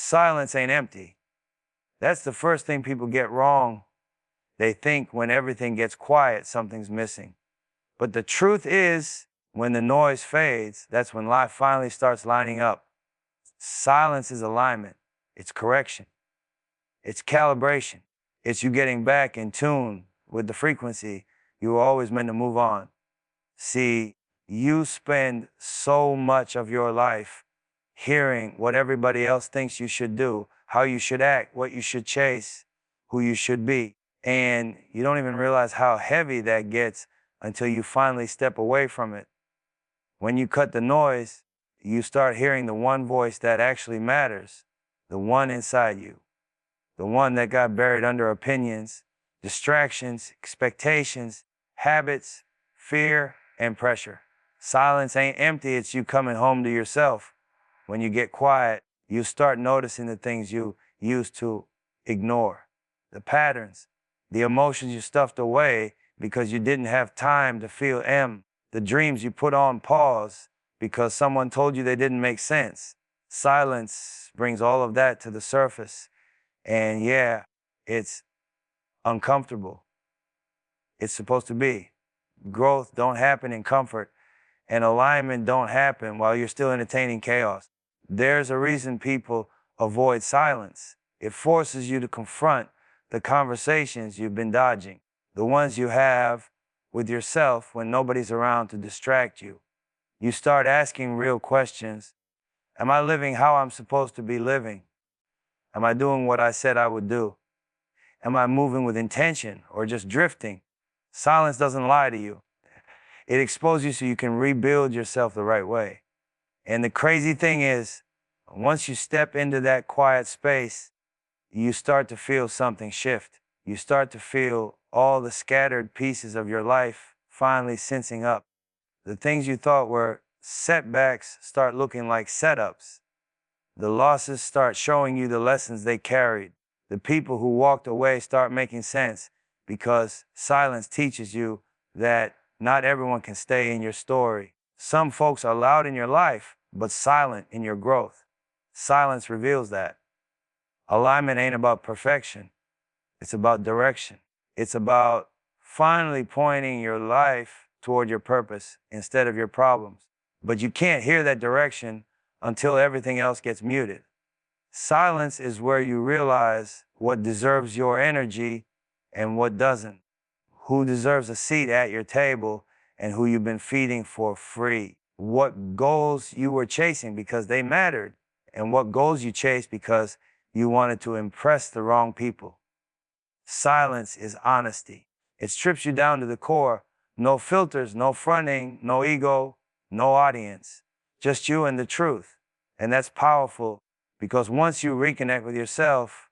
Silence ain't empty. That's the first thing people get wrong. They think when everything gets quiet, something's missing. But the truth is, when the noise fades, that's when life finally starts lining up. Silence is alignment. It's correction. It's calibration. It's you getting back in tune with the frequency you were always meant to move on. See, you spend so much of your life hearing what everybody else thinks you should do, how you should act, what you should chase, who you should be. And you don't even realize how heavy that gets until you finally step away from it. When you cut the noise, you start hearing the one voice that actually matters, the one inside you, the one that got buried under opinions, distractions, expectations, habits, fear, and pressure. Silence ain't empty, it's you coming home to yourself. When you get quiet, you start noticing the things you used to ignore, the patterns, the emotions you stuffed away because you didn't have time to feel the dreams you put on pause because someone told you they didn't make sense. Silence brings all of that to the surface. And yeah, it's uncomfortable. It's supposed to be. Growth don't happen in comfort, and alignment don't happen while you're still entertaining chaos. There's a reason people avoid silence. It forces you to confront the conversations you've been dodging, the ones you have with yourself when nobody's around to distract you. You start asking real questions. Am I living how I'm supposed to be living? Am I doing what I said I would do? Am I moving with intention or just drifting? Silence doesn't lie to you. It exposes you so you can rebuild yourself the right way. And the crazy thing is, once you step into that quiet space, you start to feel something shift. You start to feel all the scattered pieces of your life finally sensing up. The things you thought were setbacks start looking like setups. The losses start showing you the lessons they carried. The people who walked away start making sense because silence teaches you that not everyone can stay in your story. Some folks are loud in your life, but silent in your growth. Silence reveals that. Alignment ain't about perfection. It's about direction. It's about finally pointing your life toward your purpose instead of your problems. But you can't hear that direction until everything else gets muted. Silence is where you realize what deserves your energy and what doesn't. Who deserves a seat at your table and who you've been feeding for free. What goals you were chasing because they mattered and what goals you chased because you wanted to impress the wrong people. Silence is honesty. It strips you down to the core. No filters, no fronting, no ego, no audience. Just you and the truth. And that's powerful because once you reconnect with yourself,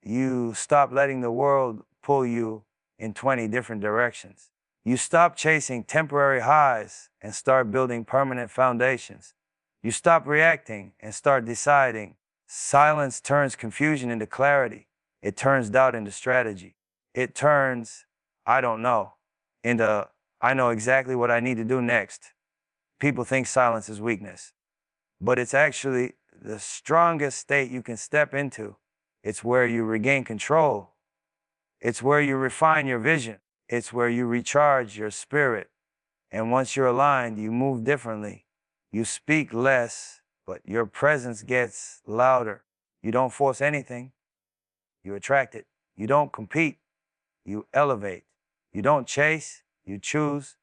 you stop letting the world pull you in 20 different directions. You stop chasing temporary highs and start building permanent foundations. You stop reacting and start deciding. Silence turns confusion into clarity. It turns doubt into strategy. It turns, I don't know, into, I know exactly what I need to do next. People think silence is weakness, but it's actually the strongest state you can step into. It's where you regain control. It's where you refine your vision. It's where you recharge your spirit. And once you're aligned, you move differently. You speak less, but your presence gets louder. You don't force anything. You attract it. You don't compete. You elevate. You don't chase. You choose.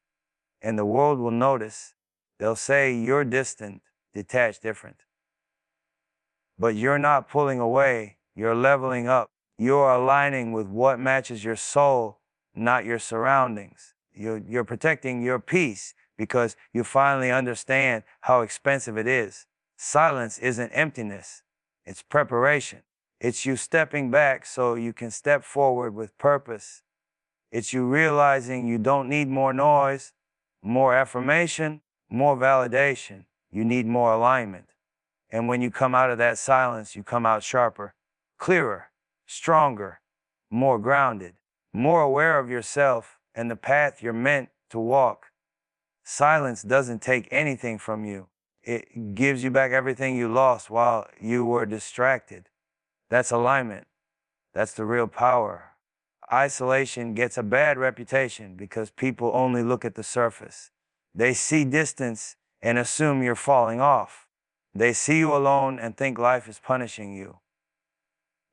And the world will notice. They'll say you're distant, detached, different. But you're not pulling away. You're leveling up. You're aligning with what matches your soul, not your surroundings. You're protecting your peace because you finally understand how expensive it is. Silence isn't emptiness. It's preparation. It's you stepping back so you can step forward with purpose. It's you realizing you don't need more noise, more affirmation, more validation. You need more alignment. And when you come out of that silence, you come out sharper, clearer, stronger, more grounded, more aware of yourself and the path you're meant to walk. Silence doesn't take anything from you. It gives you back everything you lost while you were distracted. That's alignment. That's the real power. Isolation gets a bad reputation because people only look at the surface. They see distance and assume you're falling off. They see you alone and think life is punishing you.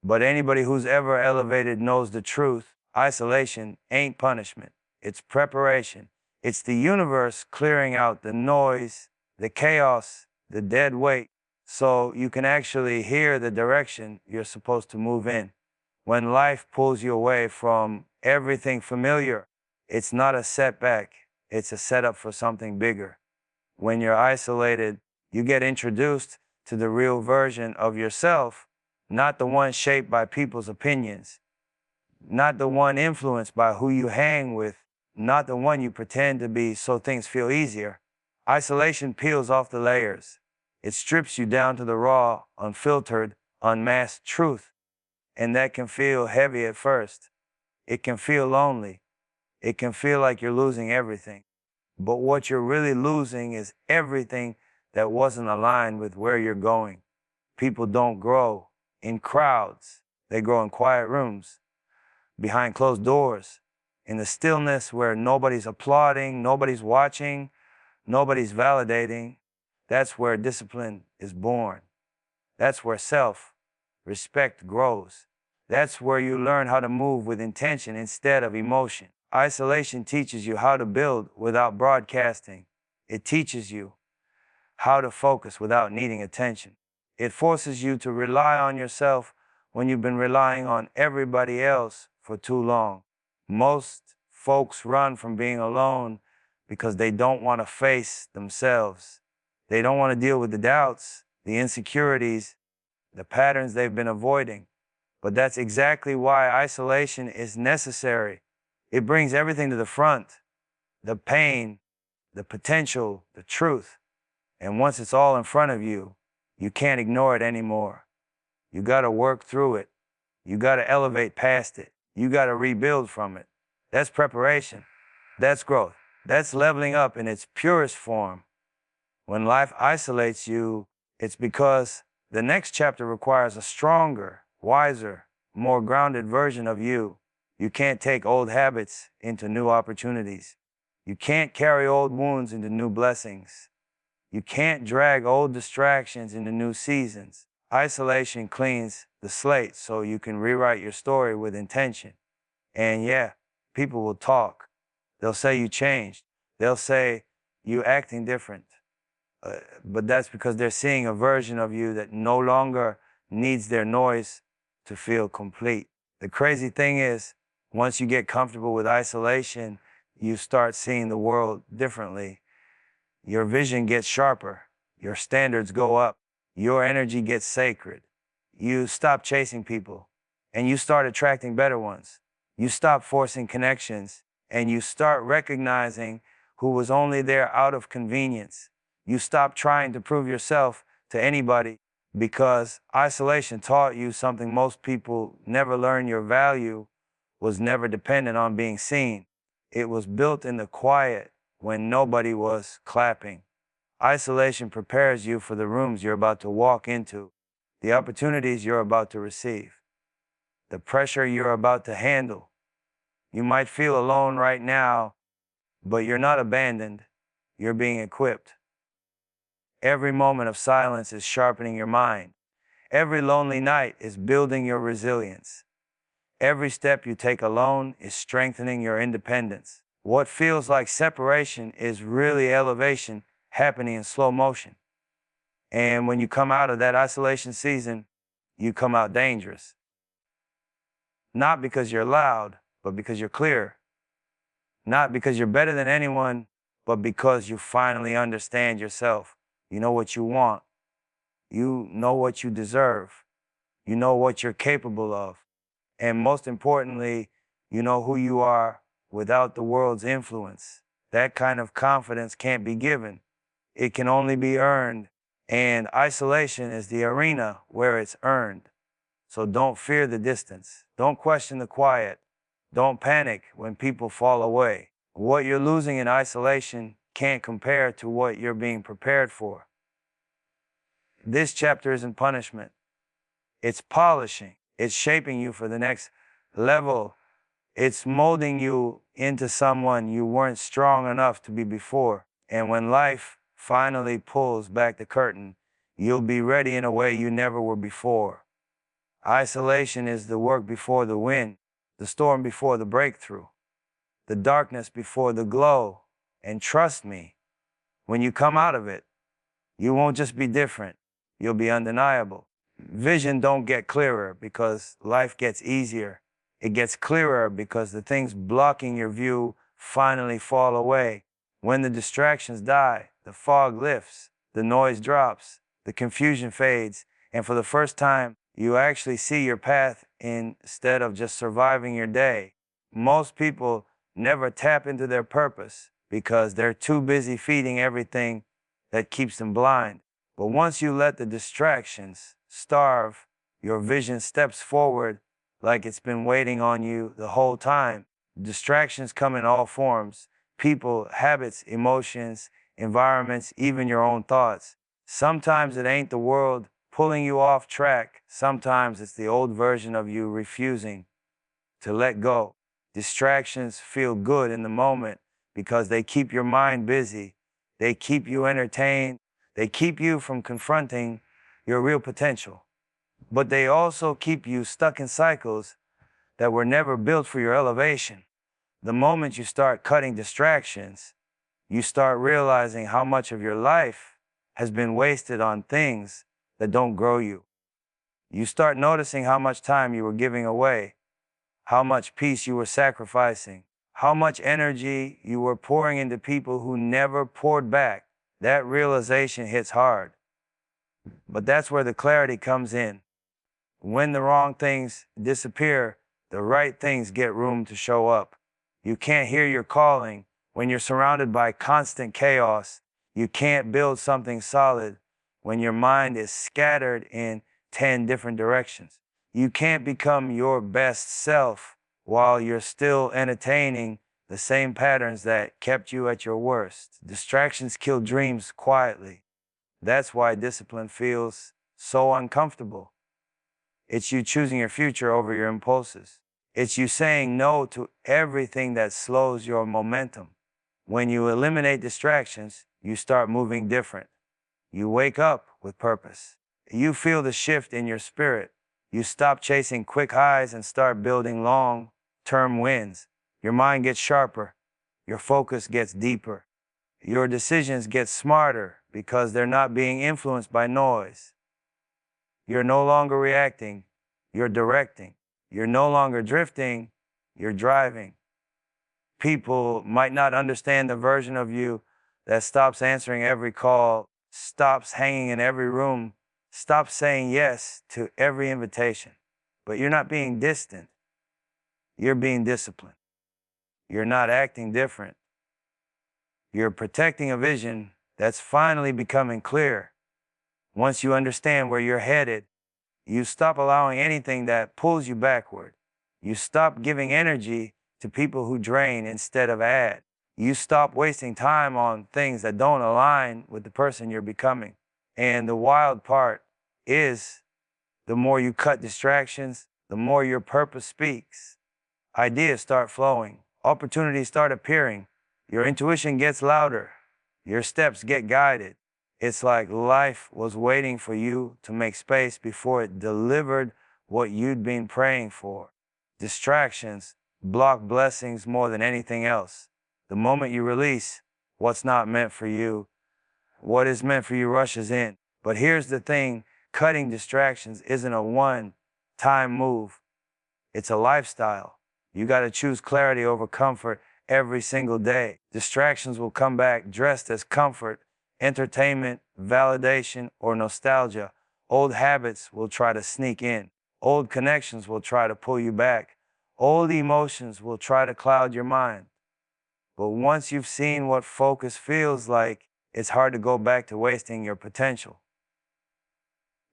But anybody who's ever elevated knows the truth. Isolation ain't punishment. It's preparation. It's the universe clearing out the noise, the chaos, the dead weight, so you can actually hear the direction you're supposed to move in. When life pulls you away from everything familiar, it's not a setback, it's a setup for something bigger. When you're isolated, you get introduced to the real version of yourself, not the one shaped by people's opinions, not the one influenced by who you hang with, not the one you pretend to be so things feel easier. Isolation peels off the layers. It strips you down to the raw, unfiltered, unmasked truth. And that can feel heavy at first. It can feel lonely. It can feel like you're losing everything. But what you're really losing is everything that wasn't aligned with where you're going. People don't grow in crowds. They grow in quiet rooms, behind closed doors, in the stillness where nobody's applauding, nobody's watching, nobody's validating. That's where discipline is born. That's where self-respect grows. That's where you learn how to move with intention instead of emotion. Isolation teaches you how to build without broadcasting. It teaches you how to focus without needing attention. It forces you to rely on yourself when you've been relying on everybody else for too long. Most folks run from being alone because they don't want to face themselves. They don't want to deal with the doubts, the insecurities, the patterns they've been avoiding. But that's exactly why isolation is necessary. It brings everything to the front, the pain, the potential, the truth. And once it's all in front of you, you can't ignore it anymore. You got to work through it. You got to elevate past it. You got to rebuild from it. That's preparation. That's growth. That's leveling up in its purest form. When life isolates you, it's because the next chapter requires a stronger, wiser, more grounded version of you. You can't take old habits into new opportunities. You can't carry old wounds into new blessings. You can't drag old distractions into new seasons. Isolation cleans the slate so you can rewrite your story with intention. And yeah, people will talk. They'll say you changed. They'll say you're acting different. But that's because they're seeing a version of you that no longer needs their noise to feel complete. The crazy thing is, once you get comfortable with isolation, you start seeing the world differently. Your vision gets sharper. Your standards go up. Your energy gets sacred. You stop chasing people, and you start attracting better ones. You stop forcing connections, and you start recognizing who was only there out of convenience. You stop trying to prove yourself to anybody because isolation taught you something most people never learn. Your value was never dependent on being seen. It was built in the quiet when nobody was clapping. Isolation prepares you for the rooms you're about to walk into, the opportunities you're about to receive, the pressure you're about to handle. You might feel alone right now, but you're not abandoned. You're being equipped. Every moment of silence is sharpening your mind. Every lonely night is building your resilience. Every step you take alone is strengthening your independence. What feels like separation is really elevation happening in slow motion. And when you come out of that isolation season, you come out dangerous. Not because you're loud, but because you're clear. Not because you're better than anyone, but because you finally understand yourself. You know what you want. You know what you deserve. You know what you're capable of. And most importantly, you know who you are without the world's influence. That kind of confidence can't be given. It can only be earned. And isolation is the arena where it's earned. So don't fear the distance. Don't question the quiet. Don't panic when people fall away. What you're losing in isolation can't compare to what you're being prepared for. This chapter isn't punishment. It's polishing. It's shaping you for the next level. It's molding you into someone you weren't strong enough to be before. And when life finally pulls back the curtain, you'll be ready in a way you never were before. Isolation is the work before the win, the storm before the breakthrough, the darkness before the glow. And trust me, when you come out of it, you won't just be different, you'll be undeniable. Vision don't get clearer because life gets easier. It gets clearer because the things blocking your view finally fall away. When the distractions die, the fog lifts, the noise drops, the confusion fades, and for the first time, you actually see your path instead of just surviving your day. Most people never tap into their purpose because they're too busy feeding everything that keeps them blind. But once you let the distractions starve, your vision steps forward like it's been waiting on you the whole time. Distractions come in all forms: people, habits, emotions, environments, even your own thoughts. Sometimes it ain't the world pulling you off track. Sometimes it's the old version of you refusing to let go. Distractions feel good in the moment because they keep your mind busy. They keep you entertained. They keep you from confronting your real potential. But they also keep you stuck in cycles that were never built for your elevation. The moment you start cutting distractions, you start realizing how much of your life has been wasted on things that don't grow you. You start noticing how much time you were giving away, how much peace you were sacrificing, how much energy you were pouring into people who never poured back. That realization hits hard. But that's where the clarity comes in. When the wrong things disappear, the right things get room to show up. You can't hear your calling when you're surrounded by constant chaos. You can't build something solid when your mind is scattered in 10 different directions. You can't become your best self while you're still entertaining the same patterns that kept you at your worst. Distractions kill dreams quietly. That's why discipline feels so uncomfortable. It's you choosing your future over your impulses. It's you saying no to everything that slows your momentum. When you eliminate distractions, you start moving different. You wake up with purpose. You feel the shift in your spirit. You stop chasing quick highs and start building long-term wins. Your mind gets sharper. Your focus gets deeper. Your decisions get smarter because they're not being influenced by noise. You're no longer reacting, you're directing. You're no longer drifting, you're driving. People might not understand the version of you that stops answering every call, stops hanging in every room, stops saying yes to every invitation. But you're not being distant, you're being disciplined. You're not acting different. You're protecting a vision that's finally becoming clear. Once you understand where you're headed, you stop allowing anything that pulls you backward. You stop giving energy to people who drain instead of add. You stop wasting time on things that don't align with the person you're becoming. And the wild part is, the more you cut distractions, the more your purpose speaks. Ideas start flowing. Opportunities start appearing. Your intuition gets louder. Your steps get guided. It's like life was waiting for you to make space before it delivered what you'd been praying for. Distractions block blessings more than anything else. The moment you release what's not meant for you, what is meant for you rushes in. But here's the thing, cutting distractions isn't a one-time move. It's a lifestyle. You got to choose clarity over comfort every single day. Distractions will come back dressed as comfort, entertainment, validation, or nostalgia. Old habits will try to sneak in. Old connections will try to pull you back. Old emotions will try to cloud your mind. But once you've seen what focus feels like, it's hard to go back to wasting your potential.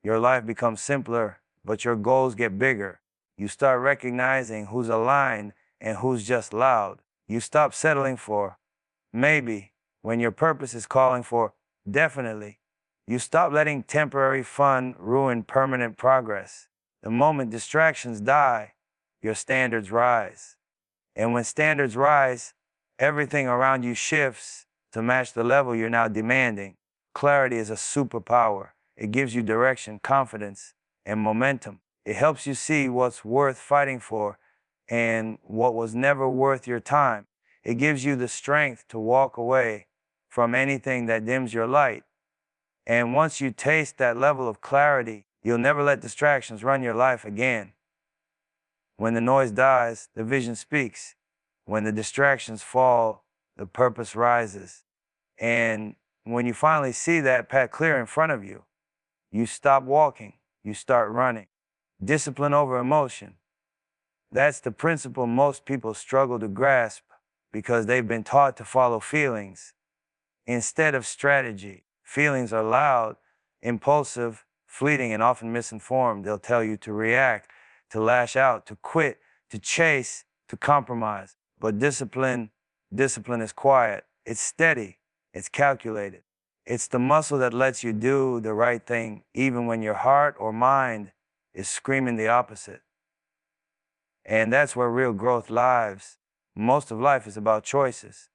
Your life becomes simpler, but your goals get bigger. You start recognizing who's aligned and who's just loud. You stop settling for maybe when your purpose is calling for definitely. You stop letting temporary fun ruin permanent progress. The moment distractions die, your standards rise. And when standards rise, everything around you shifts to match the level you're now demanding. Clarity is a superpower. It gives you direction, confidence, and momentum. It helps you see what's worth fighting for and what was never worth your time. It gives you the strength to walk away from anything that dims your light. And once you taste that level of clarity, you'll never let distractions run your life again. When the noise dies, the vision speaks. When the distractions fall, the purpose rises. And when you finally see that path clear in front of you, you stop walking, you start running. Discipline over emotion. That's the principle most people struggle to grasp because they've been taught to follow feelings instead of strategy. Feelings are loud, impulsive, fleeting, and often misinformed. They'll tell you to react, to lash out, to quit, to chase, to compromise. But discipline is quiet. It's steady. It's calculated. It's the muscle that lets you do the right thing even when your heart or mind is screaming the opposite. And that's where real growth lies. Most of life is about choices.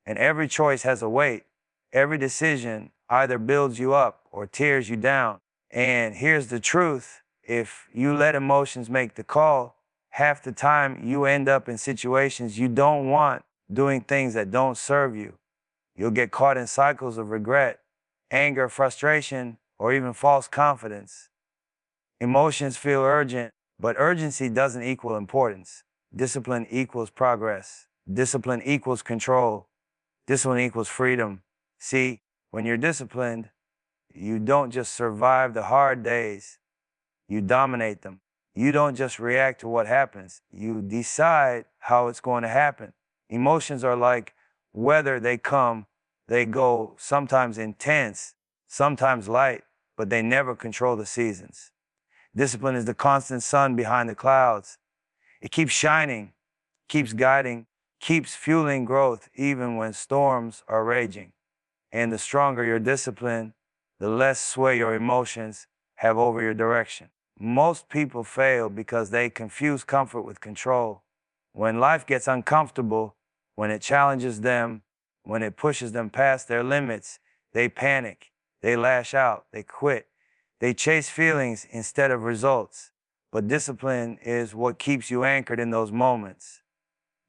And every choice has a weight. Every decision either builds you up or tears you down. And here's the truth. If you let emotions make the call, half the time you end up in situations you don't want, doing things that don't serve you. You'll get caught in cycles of regret, anger, frustration, or even false confidence. Emotions feel urgent, but urgency doesn't equal importance. Discipline equals progress. Discipline equals control. Discipline equals freedom. See, when you're disciplined, you don't just survive the hard days, you dominate them. You don't just react to what happens, you decide how it's going to happen. Emotions are like weather, they come, they go, sometimes intense, sometimes light, but they never control the seasons. Discipline is the constant sun behind the clouds. It keeps shining, keeps guiding, keeps fueling growth even when storms are raging. And the stronger your discipline, the less sway your emotions have over your direction. Most people fail because they confuse comfort with control. When life gets uncomfortable, when it challenges them, when it pushes them past their limits, they panic, they lash out, they quit. They chase feelings instead of results. But discipline is what keeps you anchored in those moments.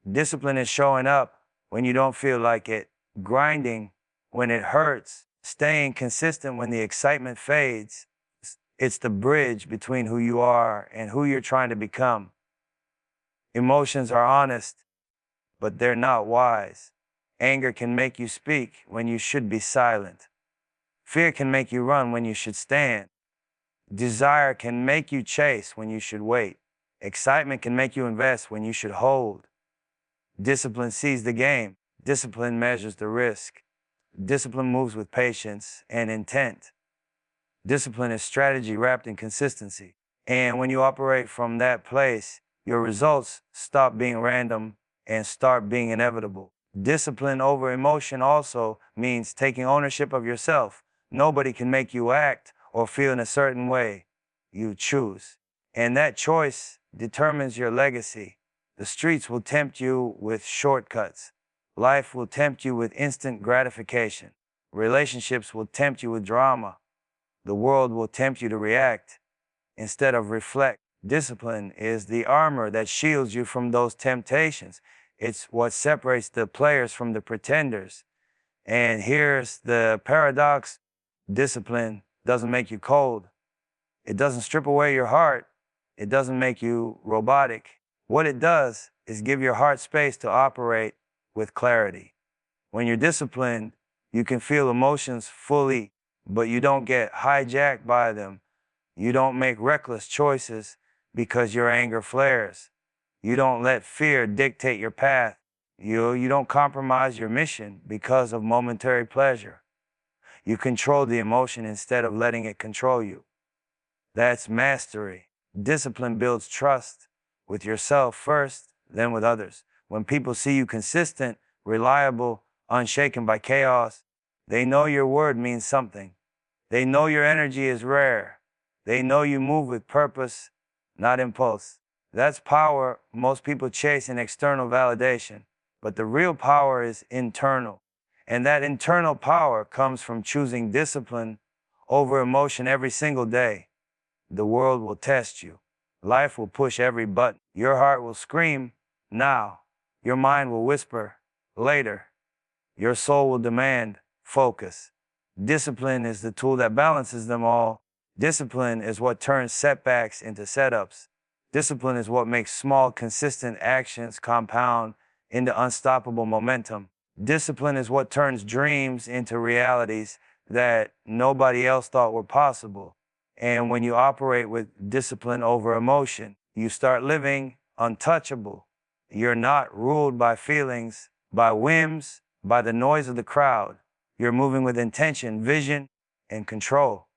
Discipline is showing up when you don't feel like it, grinding when it hurts, staying consistent when the excitement fades. It's the bridge between who you are and who you're trying to become. Emotions are honest, but they're not wise. Anger can make you speak when you should be silent. Fear can make you run when you should stand. Desire can make you chase when you should wait. Excitement can make you invest when you should hold. Discipline sees the game. Discipline measures the risk. Discipline moves with patience and intent. Discipline is strategy wrapped in consistency. And when you operate from that place, your results stop being random and start being inevitable. Discipline over emotion also means taking ownership of yourself. Nobody can make you act or feel in a certain way. You choose. And that choice determines your legacy. The streets will tempt you with shortcuts. Life will tempt you with instant gratification. Relationships will tempt you with drama. The world will tempt you to react instead of reflect. Discipline is the armor that shields you from those temptations. It's what separates the players from the pretenders. And here's the paradox. Discipline doesn't make you cold. It doesn't strip away your heart. It doesn't make you robotic. What it does is give your heart space to operate with clarity. When you're disciplined, you can feel emotions fully, but you don't get hijacked by them. You don't make reckless choices because your anger flares. You don't let fear dictate your path. You don't compromise your mission because of momentary pleasure. You control the emotion instead of letting it control you. That's mastery. Discipline builds trust with yourself first, then with others. When people see you consistent, reliable, unshaken by chaos, they know your word means something. They know your energy is rare. They know you move with purpose, not impulse. That's power most people chase in external validation, but the real power is internal. And that internal power comes from choosing discipline over emotion every single day. The world will test you. Life will push every button. Your heart will scream, now. Your mind will whisper, later. Your soul will demand, focus. Discipline is the tool that balances them all. Discipline is what turns setbacks into setups. Discipline is what makes small, consistent actions compound into unstoppable momentum. Discipline is what turns dreams into realities that nobody else thought were possible. And when you operate with discipline over emotion, you start living untouchable. You're not ruled by feelings, by whims, by the noise of the crowd. You're moving with intention, vision, and control.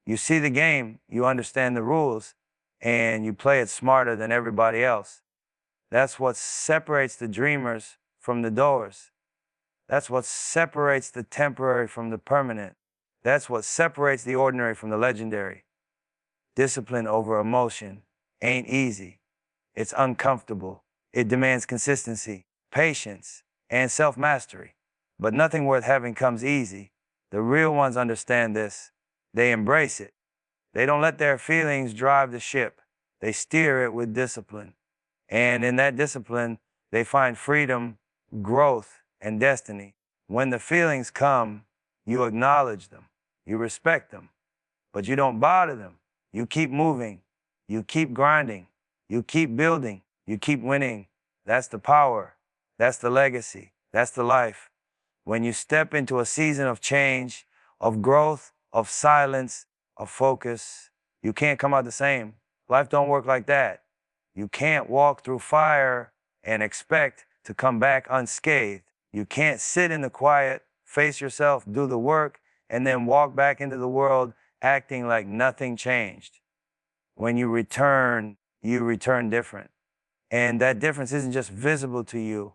You see the game, you understand the rules, and you play it smarter than everybody else. That's what separates the dreamers from the doers. That's what separates the temporary from the permanent. That's what separates the ordinary from the legendary. Discipline over emotion ain't easy. It's uncomfortable. It demands consistency, patience, and self-mastery. But nothing worth having comes easy. The real ones understand this. They embrace it. They don't let their feelings drive the ship. They steer it with discipline. And in that discipline, they find freedom, growth, and destiny. When the feelings come, you acknowledge them. You respect them. But you don't bow to them. You keep moving. You keep grinding. You keep building. You keep winning. That's the power. That's the legacy. That's the life. When you step into a season of change, of growth, of silence, of focus, you can't come out the same. Life don't work like that. You can't walk through fire and expect to come back unscathed. You can't sit in the quiet, face yourself, do the work, and then walk back into the world acting like nothing changed. When you return different. And that difference isn't just visible to you,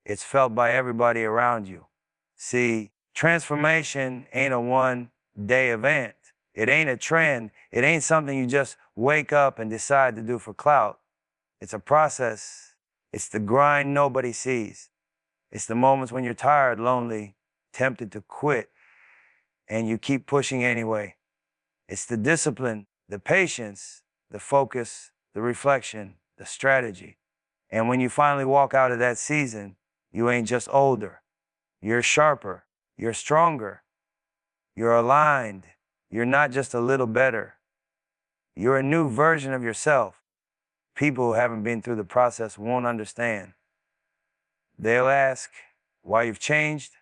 it's felt by everybody around you. See, transformation ain't a one-day event. It ain't a trend. It ain't something you just wake up and decide to do for clout. It's a process. It's the grind nobody sees. It's the moments when you're tired, lonely, tempted to quit, and you keep pushing anyway. It's the discipline, the patience, the focus, the reflection, the strategy. And when you finally walk out of that season, you ain't just older. You're sharper. You're stronger. You're aligned. You're not just a little better. You're a new version of yourself. People who haven't been through the process won't understand. They'll ask why you've changed,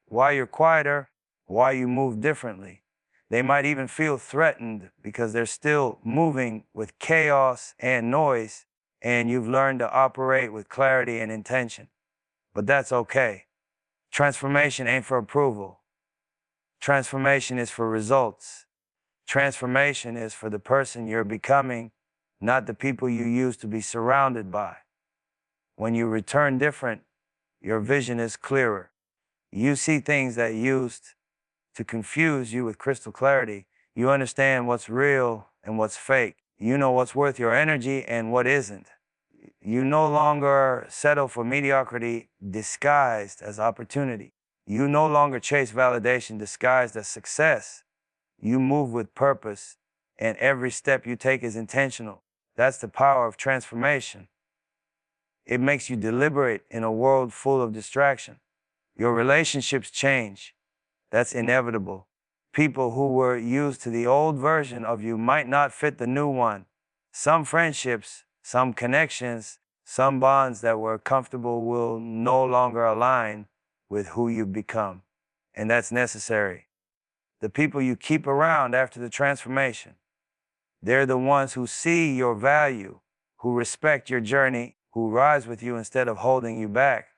why you're quieter, why you move differently. They might even feel threatened because they're still moving with chaos and noise, and you've learned to operate with clarity and intention. But that's okay. Transformation ain't for approval. Transformation is for results. Transformation is for the person you're becoming, not the people you used to be surrounded by. When you return different, your vision is clearer. You see things that used to confuse you with crystal clarity. You understand what's real and what's fake. You know what's worth your energy and what isn't. You no longer settle for mediocrity disguised as opportunity. You no longer chase validation disguised as success. You move with purpose, and every step you take is intentional. That's the power of transformation. It makes you deliberate in a world full of distraction. Your relationships change. That's inevitable. People who were used to the old version of you might not fit the new one. Some friendships, some connections, some bonds that were comfortable will no longer align with who you've become. And that's necessary. The people you keep around after the transformation, they're the ones who see your value, who respect your journey, who rise with you instead of holding you back.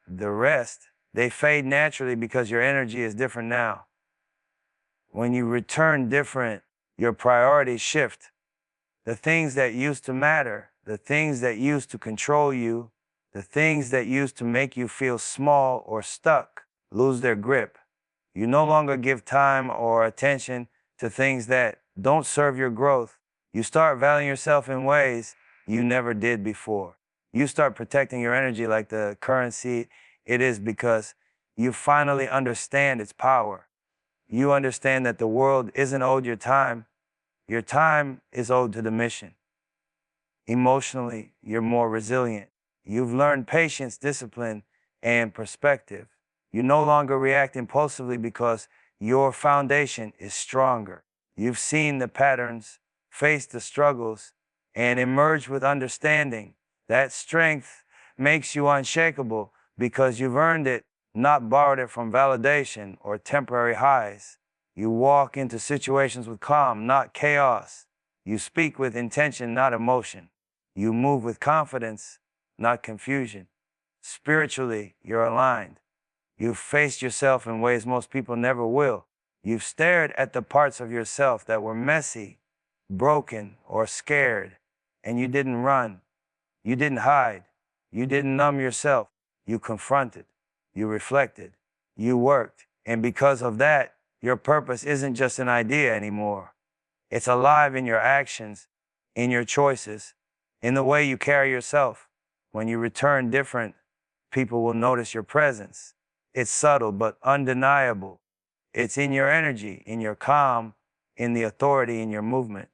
The rest, they fade naturally because your energy is different now. When you return different, your priorities shift. The things that used to matter, the things that used to control you, the things that used to make you feel small or stuck, lose their grip. You no longer give time or attention to things that don't serve your growth. You start valuing yourself in ways you never did before. You start protecting your energy like the currency it is because you finally understand its power. You understand that the world isn't owed your time. Your time is owed to the mission. Emotionally, you're more resilient. You've learned patience, discipline, and perspective. You no longer react impulsively because your foundation is stronger. You've seen the patterns, faced the struggles, and emerged with understanding. That strength makes you unshakable because you've earned it, not borrowed it from validation or temporary highs. You walk into situations with calm, not chaos. You speak with intention, not emotion. You move with confidence, not confusion. Spiritually, you're aligned. You've faced yourself in ways most people never will. You've stared at the parts of yourself that were messy, broken, or scared, and you didn't run. You didn't hide. You didn't numb yourself. You confronted. You reflected. You worked. And because of that, your purpose isn't just an idea anymore. It's alive in your actions, in your choices, in the way you carry yourself. When you return different, people will notice your presence. It's subtle but undeniable. It's in your energy, in your calm, in the authority in your movement.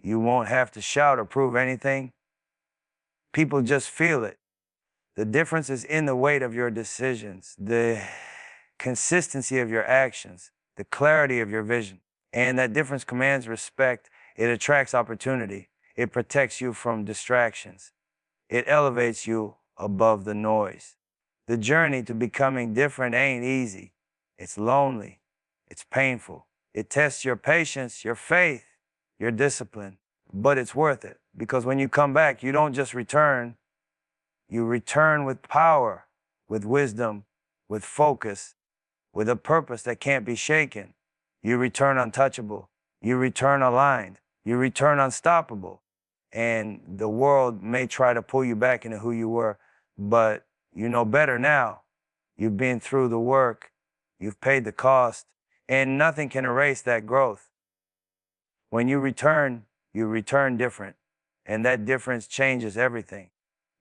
You won't have to shout or prove anything. People just feel it. The difference is in the weight of your decisions, the consistency of your actions, the clarity of your vision. And that difference commands respect. It attracts opportunity. It protects you from distractions. It elevates you above the noise. The journey to becoming different ain't easy. It's lonely. It's painful. It tests your patience, your faith, your discipline. But it's worth it because when you come back, you don't just return. You return with power, with wisdom, with focus, with a purpose that can't be shaken. You return untouchable. You return aligned. You return unstoppable. And the world may try to pull you back into who you were, but you know better now. You've been through the work. You've paid the cost, and nothing can erase that growth. When you return different, and that difference changes everything.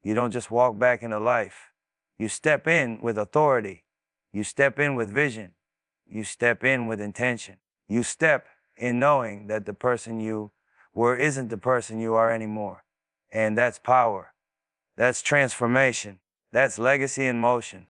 You don't just walk back into life. You step in with authority. You step in with vision. You step in with intention. You step in knowing that the person you were isn't the person you are anymore. And that's power. That's transformation. That's legacy in motion.